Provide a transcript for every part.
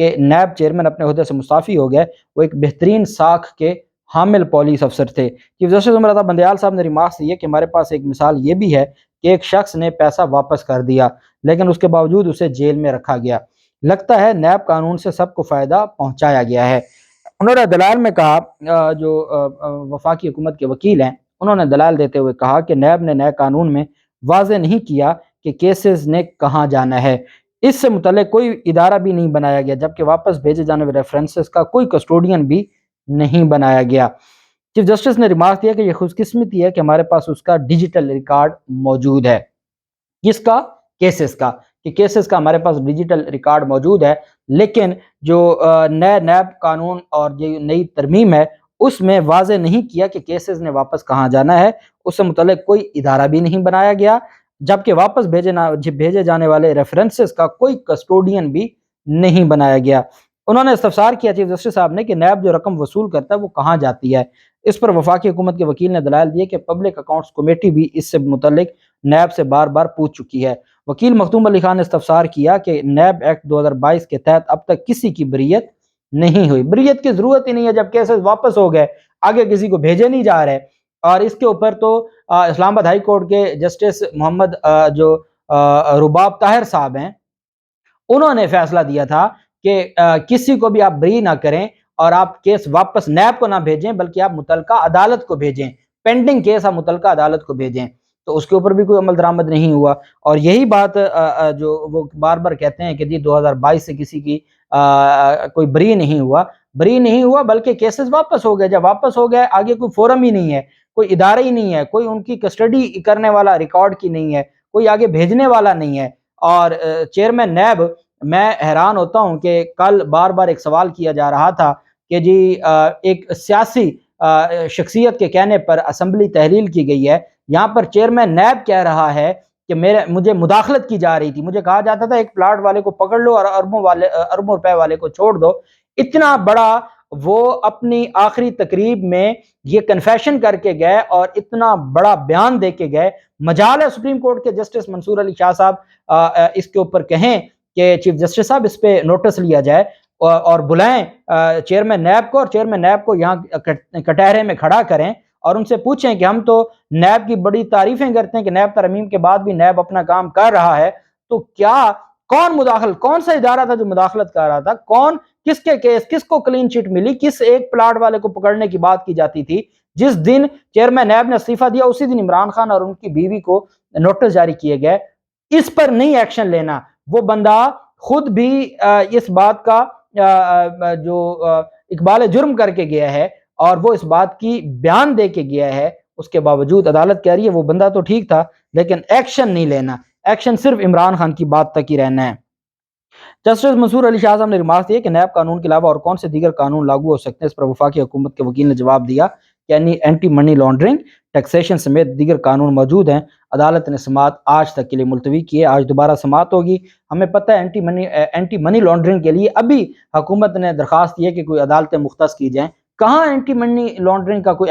کہ NAB chairman اپنے عہدے سے مستعفی ہو گئے، وہ ایک بہترین ساکھ کے حامل پولیس افسر تھے۔ چیف جسٹس عمر عطا بندیال صاحب نے ریمارکس دی ہے کہ ہمارے پاس ایک مثال یہ بھی ہے کہ ایک شخص نے پیسہ واپس کر دیا لیکن اس کے باوجود اسے جیل میں رکھا گیا۔ لگتا ہے نیب قانون سے سب کو فائدہ پہنچایا گیا ہے۔ انہوں نے دلائل میں کہا، جو وفاقی حکومت کے وکیل ہیں انہوں نے دلائل دیتے ہوئے کہا کہ نیب نے نئے قانون میں واضح نہیں کیا کہ کیسز نے کہاں جانا ہے، اس سے متعلق کوئی ادارہ بھی نہیں بنایا گیا، جبکہ واپس بھیجے جانے والے ریفرنسز کا کوئی کسٹوڈین بھی نہیں بنایا گیا۔ چیف جسٹس نے ریمارک دیا کہ یہ خوش قسمتی ہے کہ ہمارے پاس اس کا ڈیجیٹل ریکارڈ موجود ہے۔ کس کا؟ کیسز کا، کہ کیسز کا ہمارے پاس ڈیجیٹل ریکارڈ موجود ہے، لیکن جو نئے نیب قانون اور جو نئی ترمیم ہے اس میں واضح نہیں کیا کہ کیسز نے واپس کہاں جانا ہے، اس سے متعلق کوئی ادارہ بھی نہیں بنایا گیا، جبکہ واپس بھیجے جانے والے ریفرنسز کا کوئی کسٹوڈین بھی نہیں بنایا گیا۔ انہوں نے استفسار کیا چیف جسٹس صاحب نے کہ نیب جو رقم وصول کرتا ہے وہ کہاں جاتی ہے۔ اس پر وفاقی حکومت کے وکیل نے دلائل دیے کہ پبلک اکاؤنٹس کمیٹی بھی اس سے متعلق نیب سے بار بار پوچھ چکی ہے۔ وکیل مخدوم علی خان نے استفسار کیا کہ نیب ایکٹ 2022 کے تحت اب تک کسی کی بریت نہیں ہوئی، بریت کی ضرورت ہی نہیں ہے جب کیسز واپس ہو گئے، آگے کسی کو بھیجے نہیں جا رہے۔ اور اس کے اوپر تو اسلام آباد ہائی کورٹ کے جسٹس محمد جو رباب طاہر صاحب ہیں انہوں نے فیصلہ دیا تھا کہ کسی کو بھی آپ بری نہ کریں اور آپ کیس واپس نیب کو نہ بھیجیں بلکہ آپ متعلقہ عدالت کو بھیجیں، پینڈنگ کیس آپ متعلقہ عدالت کو بھیجیں، تو اس کے اوپر بھی کوئی عمل درآمد نہیں ہوا۔ اور یہی بات جو وہ بار بار کہتے ہیں کہ جی 2022 سے کسی کی کوئی بری نہیں ہوا بلکہ کیسز واپس ہو گئے، جب واپس ہو گئے آگے کوئی فورم ہی نہیں ہے، کوئی ادارہ ہی نہیں ہے، کوئی ان کی کسٹڈی کرنے والا ریکارڈ کی نہیں ہے، کوئی آگے بھیجنے والا نہیں ہے۔ اور چیئرمین نیب، میں حیران ہوتا ہوں کہ کل بار بار ایک سوال کیا جا رہا تھا کہ جی ایک سیاسی شخصیت کے کہنے پر اسمبلی تحلیل کی گئی ہے، یہاں پر چیئرمین نیب کہہ رہا ہے کہ مجھے مداخلت کی جا رہی تھی، مجھے کہا جاتا تھا ایک پلاٹ والے کو پکڑ لو اور اربوں روپے والے کو چھوڑ دو۔ اتنا بڑا وہ اپنی آخری تقریب میں یہ کنفیشن کر کے گئے اور اتنا بڑا بیان دے کے گئے۔ مجال ہے سپریم کورٹ کے جسٹس منصور علی شاہ صاحب اس کے اوپر کہیں کہ چیف جسٹس صاحب اس پہ نوٹس لیا جائے اور بلائیں چیئرمین نیب کو، اور چیئرمین نیب کو یہاں کٹہرے میں کھڑا کریں اور ان سے پوچھیں کہ ہم تو نیب کی بڑی تعریفیں کرتے ہیں کہ نیب ترمیم کے بعد بھی نیب اپنا کام کر رہا ہے، تو کیا کون سا ادارہ تھا جو مداخلت کر رہا تھا، کس کے کیس، کس کو کلین چٹ ملی، کس ایک پلاٹ والے کو پکڑنے کی بات کی جاتی تھی؟ جس دن چیئرمین نیب نے استعفیٰ دیا اسی دن عمران خان اور ان کی بیوی کو نوٹس جاری کیے گئے۔ اس پر نہیں ایکشن لینا، وہ بندہ خود بھی اس بات کا جو اقبال جرم کر کے گیا ہے اور وہ اس بات کی بیان دے کے گیا ہے، اس کے باوجود عدالت کہہ رہی ہے وہ بندہ تو ٹھیک تھا لیکن ایکشن نہیں لینا، ایکشن صرف عمران خان کی بات تک ہی رہنا ہے۔ جسٹس منصور علی شاہ صاحب نے ریمارک دیا کہ نیب قانون کے علاوہ اور کون سے دیگر قانون لاگو ہو سکتے ہیں۔ اس پر وفاقی حکومت کے وکیل نے جواب دیا کہ اینٹی منی لانڈرنگ، ٹیکسیشن سمیت دیگر قانون موجود ہیں۔ عدالت نے سماعت آج تک کے لیے ملتوی کی ہے، آج دوبارہ سماعت ہوگی۔ ہمیں پتہ ہے اینٹی منی لانڈرنگ کے لیے ابھی حکومت نے درخواست کی ہے کہ کوئی عدالتیں مختص کی جائیں۔ کہاں اینٹی منی لانڈرنگ کا کوئی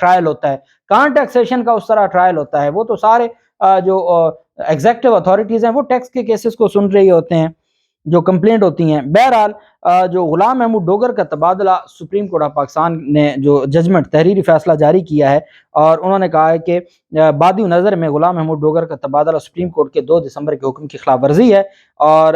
ٹرائل ہوتا ہے، کہاں ٹیکسیشن کا اس طرح ٹرائل ہوتا ہے؟ وہ تو سارے جو ایگزیکٹو اتھارٹیز ہیں وہ ٹیکس کے کیسز کو سن رہی ہوتے ہیں جو کمپلینٹ ہوتی ہیں۔ بہرحال جو غلام محمود ڈوگر کا تبادلہ، سپریم کورٹ آف پاکستان نے جو ججمنٹ تحریری فیصلہ جاری کیا ہے اور انہوں نے کہا ہے کہ بادی نظر میں غلام محمود ڈوگر کا تبادلہ سپریم کورٹ کے 2 دسمبر کے حکم کی خلاف ورزی ہے، اور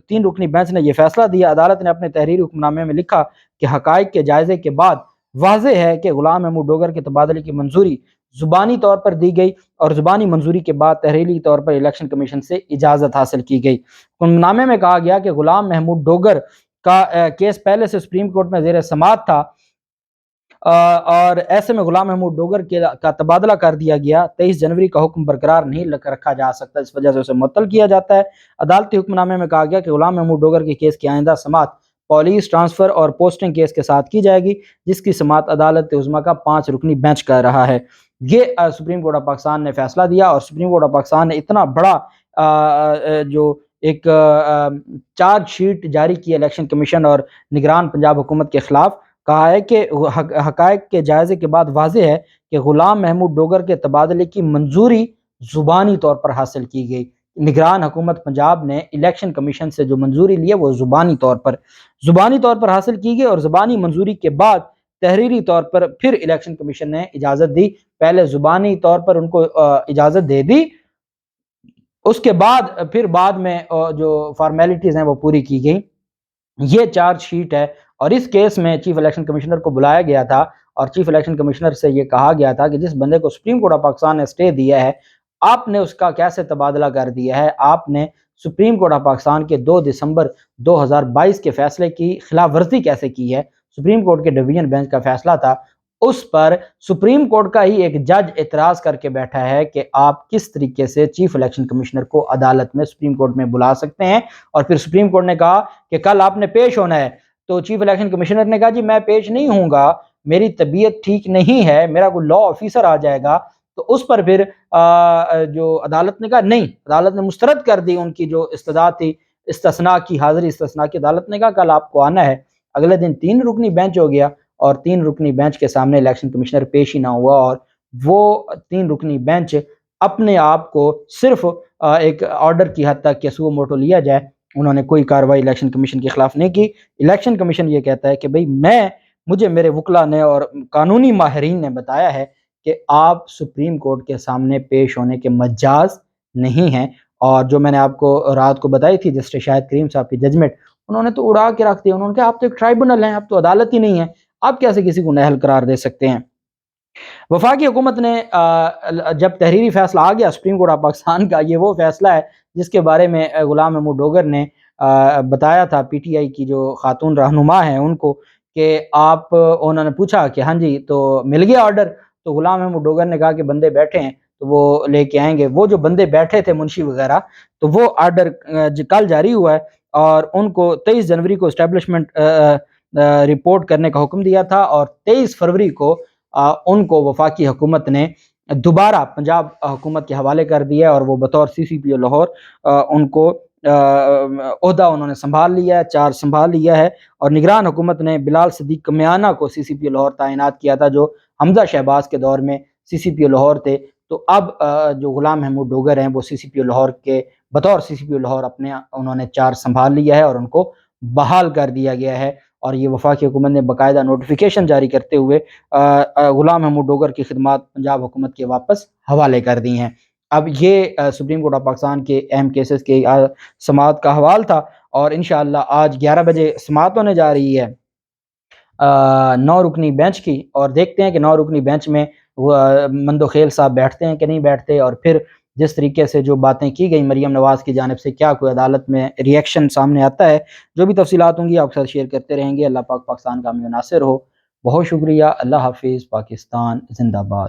3 رکنی بینچ نے یہ فیصلہ دیا۔ عدالت نے اپنے تحریری حکم نامے میں لکھا کہ حقائق کے جائزے کے بعد واضح ہے کہ غلام محمود ڈوگر کے تبادلے کی منظوری زبانی طور پر دی گئی اور زبانی منظوری کے بعد تحریری طور پر الیکشن کمیشن سے اجازت حاصل کی گئی۔ حکم نامے میں کہا گیا کہ غلام محمود ڈوگر کا کیس پہلے سے سپریم کورٹ میں زیر سماعت تھا اور ایسے میں غلام محمود ڈوگر کا تبادلہ کر دیا گیا۔ 23 جنوری کا حکم برقرار نہیں رکھا جا سکتا، اس وجہ سے اسے معطل کیا جاتا ہے۔ عدالتی حکم نامے میں کہا گیا کہ غلام محمود ڈوگر کے کیس کی آئندہ سماعت پولیس ٹرانسفر اور پوسٹنگ کیس کے ساتھ کی جائے گی، جس کی سماعت عدالت عظمیٰ کا 5 رکنی بینچ کر رہا ہے۔ یہ سپریم کورٹ آف پاکستان نے فیصلہ دیا، اور سپریم کورٹ آف پاکستان نے اتنا بڑا جو ایک چارج شیٹ جاری کی الیکشن کمیشن اور نگران پنجاب حکومت کے خلاف، کہا ہے کہ حقائق کے جائزے کے بعد واضح ہے کہ غلام محمود ڈوگر کے تبادلے کی منظوری زبانی طور پر حاصل کی گئی۔ نگران حکومت پنجاب نے الیکشن کمیشن سے جو منظوری لی ہے وہ زبانی طور پر حاصل کی گئی، اور زبانی منظوری کے بعد تحریری طور پر پھر الیکشن کمیشن نے اجازت دی۔ پہلے زبانی طور پر ان کو اجازت دے دی، اس کے بعد پھر بعد میں جو فارمیلٹیز ہیں وہ پوری کی گئی۔ یہ چارج شیٹ ہے، اور اس کیس میں چیف الیکشن کمشنر کو بلایا گیا تھا، اور چیف الیکشن کمشنر سے یہ کہا گیا تھا کہ جس بندے کو سپریم کورٹ آف پاکستان نے اسٹے دیا ہے، آپ نے اس کا کیسے تبادلہ کر دیا ہے؟ آپ نے سپریم کورٹ آف پاکستان کے 2 دسمبر 2022 کے فیصلے کی خلاف ورزی کیسے کی ہے؟ سپریم کورٹ کے ڈویژن بینچ کا فیصلہ تھا، اس پر سپریم کورٹ کا ہی ایک جج اعتراض کر کے بیٹھا ہے کہ آپ کس طریقے سے چیف الیکشن کمشنر کو عدالت میں سپریم کورٹ میں بلا سکتے ہیں؟ اور پھر سپریم کورٹ نے کہا کہ کل آپ نے پیش ہونا ہے، تو چیف الیکشن کمشنر نے کہا جی میں پیش نہیں ہوں گا، میری طبیعت ٹھیک نہیں ہے، میرا کوئی لا آفیسر آ جائے گا۔ تو اس پر پھر جو عدالت نے کہا نہیں، عدالت نے مسترد کر دی ان کی جو استدعا تھی، استثناء کی حاضری استثناء کی، عدالت نے کہا کل آپ کو آنا ہے۔ اگلے دن 3 رکنی بینچ ہو گیا، اور 3 رکنی بینچ کے سامنے الیکشن کمشنر پیش ہی نہ ہوا، اور وہ 3 رکنی بینچ اپنے آپ کو صرف ایک آرڈر کی حد تک کہ سو موٹو لیا جائے، انہوں نے کوئی کارروائی الیکشن کمیشن کے خلاف نہیں کی۔ الیکشن کمیشن یہ کہتا ہے کہ بھئی مجھے میرے وکلاء نے اور قانونی ماہرین نے بتایا ہے کہ آپ سپریم کورٹ کے سامنے پیش ہونے کے مجاز نہیں ہیں، اور جو میں نے آپ کو رات کو بتائی تھی جسٹس شاہد کریم صاحب کی ججمنٹ، انہوں نے تو اڑا کے رکھ دیا، انہوں نے کہا آپ تو ایک ٹرائبونل ہیں، آپ تو عدالت ہی نہیں ہیں، آپ کیسے کسی کو نااہل قرار دے سکتے ہیں؟ وفاقی حکومت نے جب تحریری فیصلہ آ گیا سپریم کورٹ آف پاکستان کا، یہ وہ فیصلہ ہے جس کے بارے میں غلام محمود ڈوگر نے بتایا تھا پی ٹی آئی کی جو خاتون رہنما ہیں ان کو، کہ انہوں نے پوچھا کہ ہاں جی تو مل گیا آرڈر؟ تو غلام محمود ڈوگر نے کہا کہ بندے بیٹھے ہیں تو وہ لے کے آئیں گے۔ وہ جو بندے بیٹھے تھے منشی وغیرہ، تو وہ آرڈر کل جاری ہوا ہے، اور ان کو 23 جنوری کو اسٹیبلشمنٹ رپورٹ کرنے کا حکم دیا تھا، اور 23 فروری کو ان کو وفاقی حکومت نے دوبارہ پنجاب حکومت کے حوالے کر دیا، اور وہ بطور سی سی پی او لاہور ان کو عہدہ انہوں نے سنبھال لیا ہے، چارج سنبھال لیا ہے۔ اور نگران حکومت نے بلال صدیق کمیانہ کو سی سی پی او لاہور تعینات کیا تھا، جو حمزہ شہباز کے دور میں سی سی پی او لاہور تھے۔ تو اب جو غلام محمود ڈوگر ہیں وہ سی سی پی او لاہور کے بطور سی سی پی او لاہور انہوں نے چارج سنبھال لیا ہے، اور ان کو بحال کر دیا گیا ہے۔ اور یہ وفاقی حکومت نے باقاعدہ نوٹیفیکیشن جاری کرتے ہوئے غلام محمود ڈوگر کی خدمات پنجاب حکومت کے واپس حوالے کر دی ہیں۔ اب یہ سپریم کورٹ آف پاکستان کے اہم کیسز کے سماعت کا حوال تھا، اور انشاءاللہ آج 11 بجے سماعت ہونے جا رہی ہے 9 رکنی بینچ کی، اور دیکھتے ہیں کہ 9 رکنی بینچ میں مندوخیل صاحب بیٹھتے ہیں کہ نہیں بیٹھتے، اور پھر جس طریقے سے جو باتیں کی گئی مریم نواز کی جانب سے، کیا کوئی عدالت میں ریئیکشن سامنے آتا ہے؟ جو بھی تفصیلات ہوں گی آپ کے ساتھ شیئر کرتے رہیں گے۔ اللہ پاک پاکستان کا حامی و ناصر ہو۔ بہت شکریہ۔ اللہ حافظ۔ پاکستان زندہ باد۔